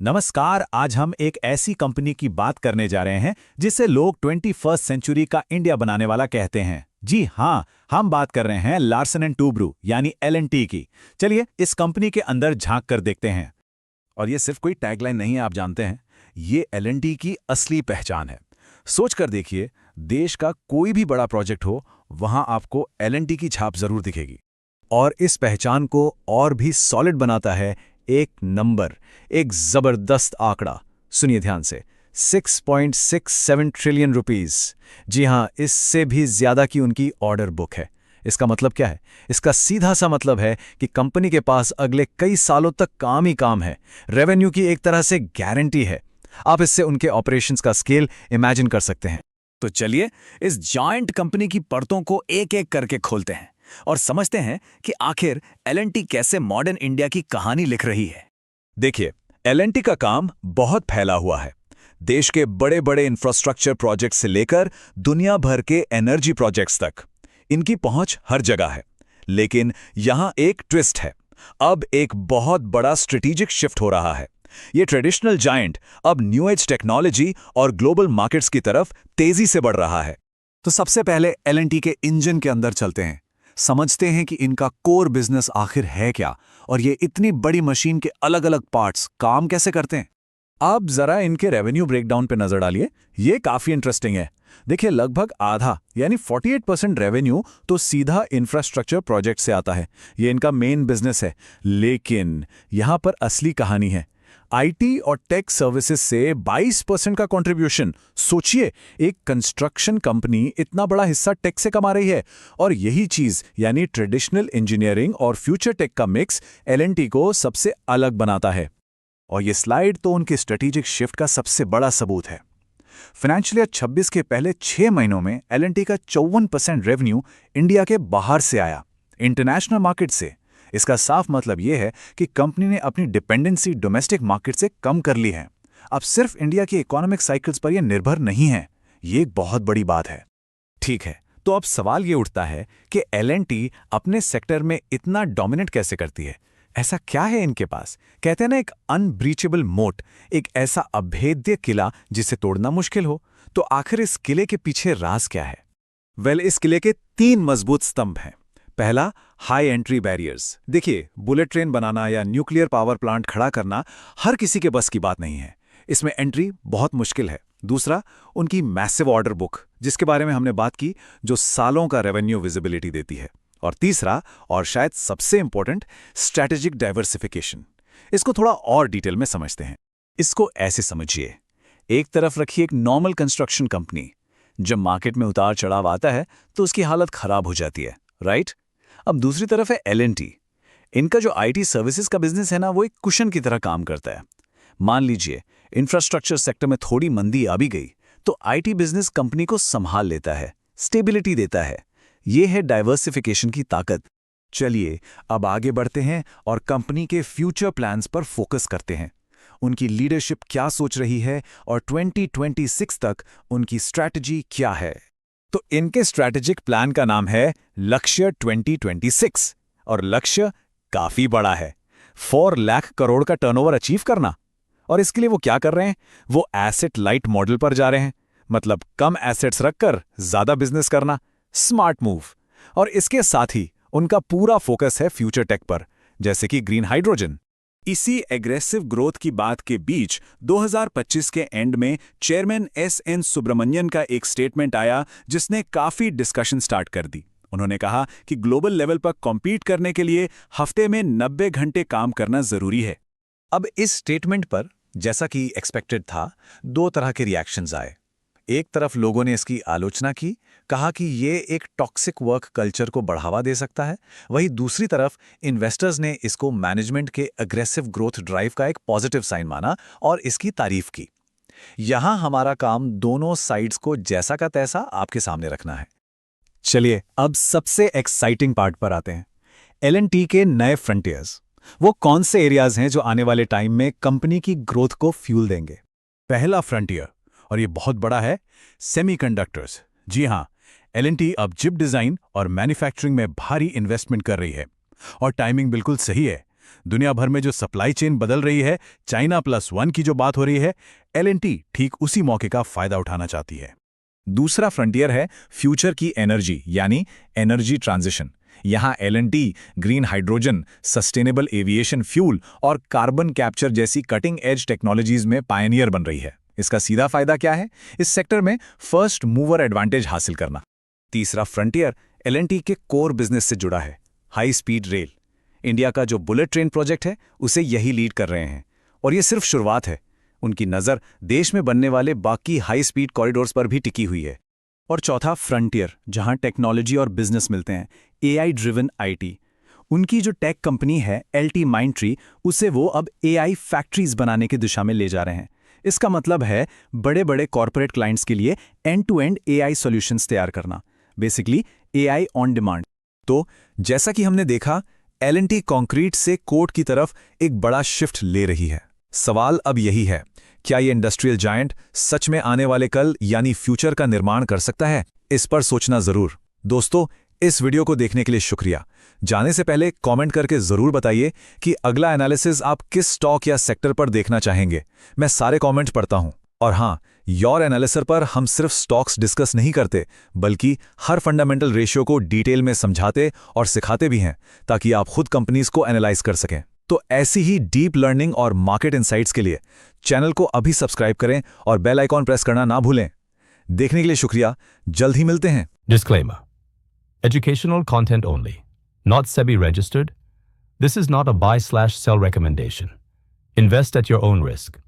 नमस्कार। आज हम एक ऐसी कंपनी की बात करने जा रहे हैं जिसे लोग 21st सेंचुरी का इंडिया बनाने वाला कहते हैं। जी हाँ, हम बात कर रहे हैं लार्सन एंड टूब्रो यानी L&T की। चलिए इस कंपनी के अंदर झांक कर देखते हैं। और ये सिर्फ कोई टैगलाइन नहीं है, आप जानते हैं, ये L&T की असली पहचान है। सोच कर देखिए, देश का कोई भी बड़ा प्रोजेक्ट हो, वहां आपको L&T की छाप जरूर दिखेगी। और इस पहचान को और भी सॉलिड बनाता है एक नंबर, एक जबरदस्त आंकड़ा। सुनिए ध्यान से, 6.67 ट्रिलियन रुपीस। जी हां, इससे भी ज्यादा की उनकी ऑर्डर बुक है। इसका मतलब क्या है? इसका सीधा सा मतलब है कि कंपनी के पास अगले कई सालों तक काम ही काम है। रेवेन्यू की एक तरह से गारंटी है। आप इससे उनके ऑपरेशंस का स्केल इमेजिन कर सकते हैं। तो चलिए इस जायंट कंपनी की परतों को एक एक करके खोलते हैं और समझते हैं कि आखिर L&T कैसे मॉडर्न इंडिया की कहानी लिख रही है। देखिए, L&T का काम बहुत फैला हुआ है। देश के बड़े बड़े इंफ्रास्ट्रक्चर प्रोजेक्ट से लेकर दुनिया भर के एनर्जी प्रोजेक्ट्स तक इनकी पहुंच हर जगह है। लेकिन यहां एक ट्विस्ट है। अब एक बहुत बड़ा स्ट्रेटेजिक शिफ्ट हो रहा है। ये ट्रेडिशनल जायंट अब न्यू एज टेक्नोलॉजी और ग्लोबल मार्केट्स की तरफ तेजी से बढ़ रहा है। तो सबसे पहले L&T के इंजन के अंदर चलते हैं, समझते हैं कि इनका कोर बिजनेस आखिर है क्या और ये इतनी बड़ी मशीन के अलग अलग पार्ट्स काम कैसे करते हैं। आप जरा इनके रेवेन्यू ब्रेकडाउन पे नजर डालिए, ये काफी इंटरेस्टिंग है। देखिए, लगभग आधा यानी 48% रेवेन्यू तो सीधा इंफ्रास्ट्रक्चर प्रोजेक्ट से आता है। ये इनका मेन बिजनेस है। लेकिन यहां पर असली कहानी है। आईटी और टेक सर्विसेज से 22% का कंट्रीब्यूशन। सोचिए, एक कंस्ट्रक्शन कंपनी इतना बड़ा हिस्सा टेक से कमा रही है। और यही चीज यानी ट्रेडिशनल इंजीनियरिंग और फ्यूचर टेक का मिक्स L&T को सबसे अलग बनाता है। और ये स्लाइड तो उनके स्ट्रेटेजिक शिफ्ट का सबसे बड़ा सबूत है। फाइनेंशियल ईयर 26 के पहले 6 महीनों में L&T का 54% रेवेन्यू इंडिया के बाहर से आया, इंटरनेशनल मार्केट से। इसका साफ मतलब यह है कि कंपनी ने अपनी डिपेंडेंसी डोमेस्टिक मार्केट से कम कर ली है। अब सिर्फ इंडिया की इकोनॉमिक साइकिल्स पर यह निर्भर नहीं है। ये एक बहुत बड़ी बात है। ठीक है, तो अब सवाल ये उठता है कि L&T अपने सेक्टर में इतना डोमिनेट कैसे करती है? ऐसा क्या है इनके पास? कहते हैं ना, एक अनब्रीचेबल मोट, एक ऐसा अभेद्य किला जिसे तोड़ना मुश्किल हो। तो आखिर इस किले के पीछे राज क्या है? इस किले के 3 मजबूत स्तंभ हैं। पहला, हाई एंट्री बैरियर्स। देखिए, बुलेट ट्रेन बनाना या न्यूक्लियर पावर प्लांट खड़ा करना हर किसी के बस की बात नहीं है। इसमें एंट्री बहुत मुश्किल है। दूसरा, उनकी मैसिव ऑर्डर बुक, जिसके बारे में हमने बात की, जो सालों का रेवेन्यू विजिबिलिटी देती है। और तीसरा, और शायद सबसे इंपॉर्टेंट, स्ट्रैटेजिक डाइवर्सिफिकेशन। इसको थोड़ा और डिटेल में समझते हैं। इसको ऐसे समझिए, एक तरफ रखिए एक नॉर्मल कंस्ट्रक्शन कंपनी। जब मार्केट में उतार चढ़ाव आता है तो उसकी हालत खराब हो जाती है, राइट? अब दूसरी तरफ है L&T। इनका जो आईटी सर्विसेज का बिजनेस है ना, वो एक कुशन की तरह काम करता है। मान लीजिए इंफ्रास्ट्रक्चर सेक्टर में थोड़ी मंदी आ भी गई तो आईटी बिजनेस कंपनी को संभाल लेता है, स्टेबिलिटी देता है। ये है डाइवर्सिफिकेशन की ताकत। चलिए अब आगे बढ़ते हैं और कंपनी के फ्यूचर प्लान्स पर फोकस करते हैं। उनकी लीडरशिप क्या सोच रही है और 2026 तक उनकी स्ट्रैटेजी क्या है? तो इनके स्ट्रैटेजिक प्लान का नाम है लक्ष्य 2026। और लक्ष्य काफी बड़ा है, 4 लाख करोड़ का टर्नओवर अचीव करना। और इसके लिए वो क्या कर रहे हैं? वो एसेट लाइट मॉडल पर जा रहे हैं, मतलब कम एसेट्स रखकर ज्यादा बिजनेस करना। Smart move. और इसके साथ ही उनका पूरा फोकस है फ्यूचर टेक पर, जैसे कि ग्रीन हाइड्रोजन। इसी एग्रेसिव ग्रोथ की बात के बीच 2025 के एंड में चेयरमैन S.N. सुब्रमण्यन का एक स्टेटमेंट आया जिसने काफी डिस्कशन स्टार्ट कर दी। उन्होंने कहा कि ग्लोबल लेवल पर कॉम्पीट करने के लिए हफ्ते में 90 घंटे काम करना जरूरी है। अब इस स्टेटमेंट पर, जैसा कि एक्सपेक्टेड था, 2 तरह के रिएक्शंस आए। एक तरफ लोगों ने इसकी आलोचना की, कहा कि ये एक टॉक्सिक वर्क कल्चर को बढ़ावा दे सकता है। वहीं दूसरी तरफ इन्वेस्टर्स ने इसको मैनेजमेंट के अग्रेसिव ग्रोथ ड्राइव का एक पॉजिटिव साइन माना और इसकी तारीफ की। यहां हमारा काम दोनों साइड्स को जैसा का तैसा आपके सामने रखना है। चलिए अब सबसे एक्साइटिंग पार्ट पर आते हैं, L&T के नए फ्रंटियर्स। वो कौन से एरियाज हैं जो आने वाले टाइम में कंपनी की ग्रोथ को फ्यूल देंगे? पहला फ्रंटियर, और ये बहुत बड़ा है, सेमीकंडक्टर्स। जी हां, L&T अब चिप डिजाइन और मैन्युफैक्चरिंग में भारी इन्वेस्टमेंट कर रही है। और टाइमिंग बिल्कुल सही है। दुनिया भर में जो सप्लाई चेन बदल रही है, चाइना +1 की जो बात हो रही है, एल&टी ठीक उसी मौके का फायदा उठाना चाहती है। दूसरा फ्रंटियर है फ्यूचर की एनर्जी यानी एनर्जी ट्रांजिशन। यहाँ L&T green hydrogen, sustainable aviation fuel और कार्बन कैप्चर जैसी कटिंग एज टेक्नोलॉजीज में पायनियर बन रही है। इसका सीधा फायदा क्या है? इस सेक्टर में फर्स्ट मूवर एडवांटेज हासिल करना। तीसरा फ्रंटियर एल&टी के कोर बिजनेस से जुड़ा है, हाई स्पीड रेल। इंडिया का जो बुलेट ट्रेन प्रोजेक्ट है उसे यही लीड कर रहे हैं, और ये सिर्फ शुरुआत है। उनकी नज़र देश में बनने वाले बाकी हाई स्पीड कॉरिडोर्स पर भी टिकी हुई है। और चौथा फ्रंटियर, जहां टेक्नोलॉजी और बिजनेस मिलते हैं, एआई ड्रिवन आईटी। उनकी जो टेक कंपनी है एलटी माइंडट्री, उसे वो अब एआई फैक्ट्रीज बनाने की दिशा में ले जा रहे हैं। इसका मतलब है बड़े बड़े कॉर्पोरेट क्लाइंट्स के लिए end to end AI solutions तैयार करना, बेसिकली एआई ऑन डिमांड। तो जैसा कि हमने देखा, एल&टी कंक्रीट से कोड की तरफ एक बड़ा शिफ्ट ले रही है। सवाल अब यही है, क्या ये इंडस्ट्रियल जायंट सच में आने वाले कल यानी फ्यूचर का निर्माण कर सकता है? इस पर सोचना जरूर। दोस्तों, इस वीडियो को देखने के लिए शुक्रिया। जाने से पहले कमेंट करके जरूर बताइए कि अगला एनालिसिस आप किस स्टॉक या सेक्टर पर देखना चाहेंगे। मैं सारे कमेंट पढ़ता हूं। और हां, योर एनालिसिस पर हम सिर्फ स्टॉक्स डिस्कस नहीं करते, बल्कि हर फंडामेंटल रेशियो को डिटेल में समझाते और सिखाते भी हैं, ताकि आप खुद कंपनीज को एनालाइज कर सकें। तो ऐसी ही डीप लर्निंग और मार्केट इनसाइट्स के लिए चैनल को अभी सब्सक्राइब करें और बेल आइकॉन प्रेस करना ना भूलें। देखने के लिए शुक्रिया, जल्द ही मिलते हैं। Disclaimer. Educational content only. Not SEBI registered. This is not a buy/sell recommendation. Invest at your own risk.